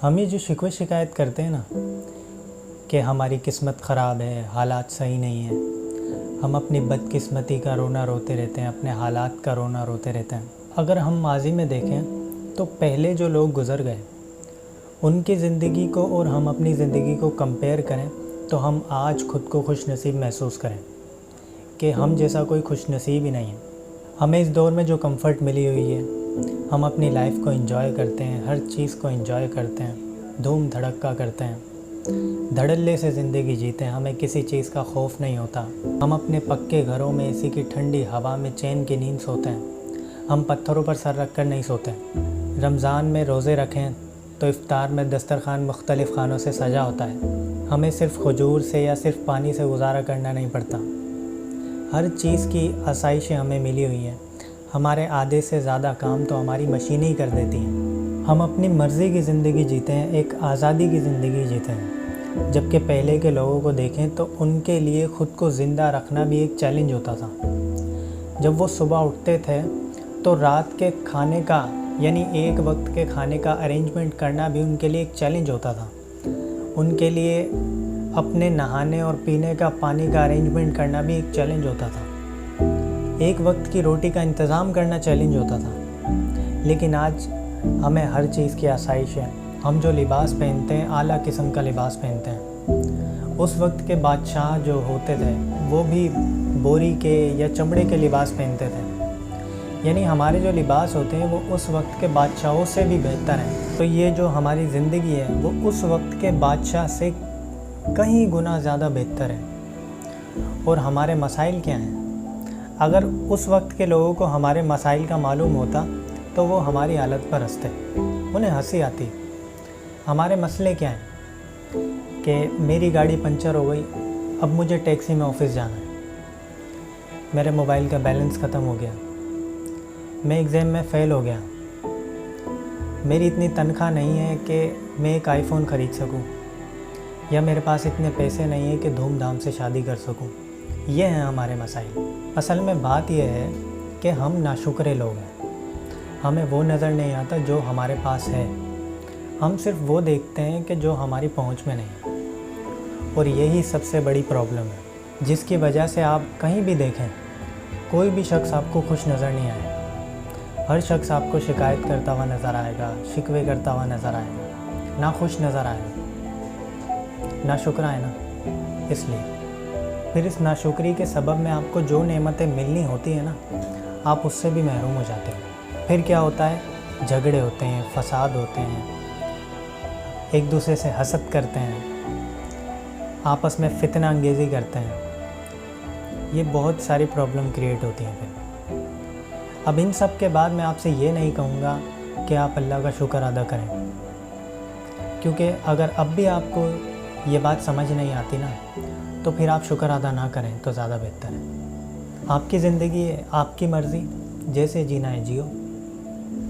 हम ये जो शिकवे शिकायत करते हैं ना कि हमारी किस्मत ख़राब है, हालात सही नहीं है, हम अपनी बदकिस्मती का रोना रोते रहते हैं, अपने हालात का रोना रोते रहते हैं। अगर हम माज़ी में देखें तो पहले जो लोग गुज़र गए उनकी ज़िंदगी को और हम अपनी ज़िंदगी को कंपेयर करें तो हम आज ख़ुद को खुश नसीब महसूस करें कि हम जैसा कोई खुश नसीब ही नहीं है। हमें इस दौर में जो कंफर्ट मिली हुई है, हम अपनी लाइफ को एंजॉय करते हैं, हर चीज़ को एंजॉय करते हैं, धूम धड़क्का करते हैं, धड़ल्ले से ज़िंदगी जीते हैं, हमें किसी चीज़ का खौफ नहीं होता। हम अपने पक्के घरों में एसी की ठंडी हवा में चैन की नींद सोते हैं, हम पत्थरों पर सर रख कर नहीं सोते। रमज़ान में रोज़े रखें तो इफ्तार में दस्तरखान मुख्तलिफ़ खानों से सजा होता है। हमें सिर्फ़ खजूर से या सिर्फ़ पानी से गुजारा करना नहीं पड़ता। हर चीज़ की आसाइशें हमें मिली हुई हैं। हमारे आधे से ज़्यादा काम तो हमारी मशीनें ही कर देती हैं। हम अपनी मर्ज़ी की ज़िंदगी जीते हैं, एक आज़ादी की ज़िंदगी जीते हैं। जबकि पहले के लोगों को देखें तो उनके लिए ख़ुद को ज़िंदा रखना भी एक चैलेंज होता था। जब वो सुबह उठते थे तो रात के खाने का यानी एक वक्त के खाने का अरेंजमेंट करना भी उनके लिए एक चैलेंज होता था। उनके लिए अपने नहाने और पीने का पानी का अरेंजमेंट करना भी एक चैलेंज होता था। एक वक्त की रोटी का इंतज़ाम करना चैलेंज होता था। लेकिन आज हमें हर चीज़ की आसाइश है। हम जो लिबास पहनते हैं आला किस्म का लिबास पहनते हैं। उस वक्त के बादशाह जो होते थे वो भी बोरी के या चमड़े के लिबास पहनते थे। यानी हमारे जो लिबास होते हैं वो उस वक्त के बादशाहों से भी बेहतर हैं। तो ये जो हमारी ज़िंदगी है वो उस वक्त के बादशाह से कहीं गुना ज़्यादा बेहतर है। और हमारे मसाइल क्या हैं? अगर उस वक्त के लोगों को हमारे मसाइल का मालूम होता तो वो हमारी हालत पर हंसते, उन्हें हंसी आती। हमारे मसले क्या हैं कि मेरी गाड़ी पंचर हो गई, अब मुझे टैक्सी में ऑफ़िस जाना है, मेरे मोबाइल का बैलेंस ख़त्म हो गया, मैं एग्ज़ाम में फ़ेल हो गया, मेरी इतनी तनख्वाह नहीं है कि मैं एक आईफ़ोन ख़रीद सकूं, या मेरे पास इतने पैसे नहीं है कि धूमधाम से शादी कर सकूं। ये हैं हमारे मसाइल। असल में बात यह है कि हम नाशुक्रे लोग हैं। हमें वो नज़र नहीं आता जो हमारे पास है। हम सिर्फ वो देखते हैं कि जो हमारी पहुंच में नहीं है। और यही सबसे बड़ी प्रॉब्लम है जिसकी वजह से आप कहीं भी देखें कोई भी शख्स आपको खुश नज़र नहीं आएगा। हर शख्स आपको शिकायत करता हुआ नज़र आएगा, शिकवे करता हुआ नज़र आएगा, ना खुश नज़र आएगा। नाशुक्रा है ना, इसलिए फिर इस नाशुक्री के सबब में आपको जो नेमतें मिलनी होती है ना, आप उससे भी महरूम हो जाते हैं। फिर क्या होता है? झगड़े होते हैं, फसाद होते हैं, एक दूसरे से हसद करते हैं, आपस में फितना अंगेज़ी करते हैं। ये बहुत सारी प्रॉब्लम क्रिएट होती हैं। फिर अब इन सब के बाद मैं आपसे ये नहीं कहूँगा कि आप अल्लाह का शुक्र अदा करें, क्योंकि अगर अब भी आपको ये बात समझ नहीं आती ना तो फिर आप शुक्र अदा ना करें तो ज़्यादा बेहतर है। आपकी ज़िंदगी है, आपकी मर्ज़ी, जैसे जीना है जियो।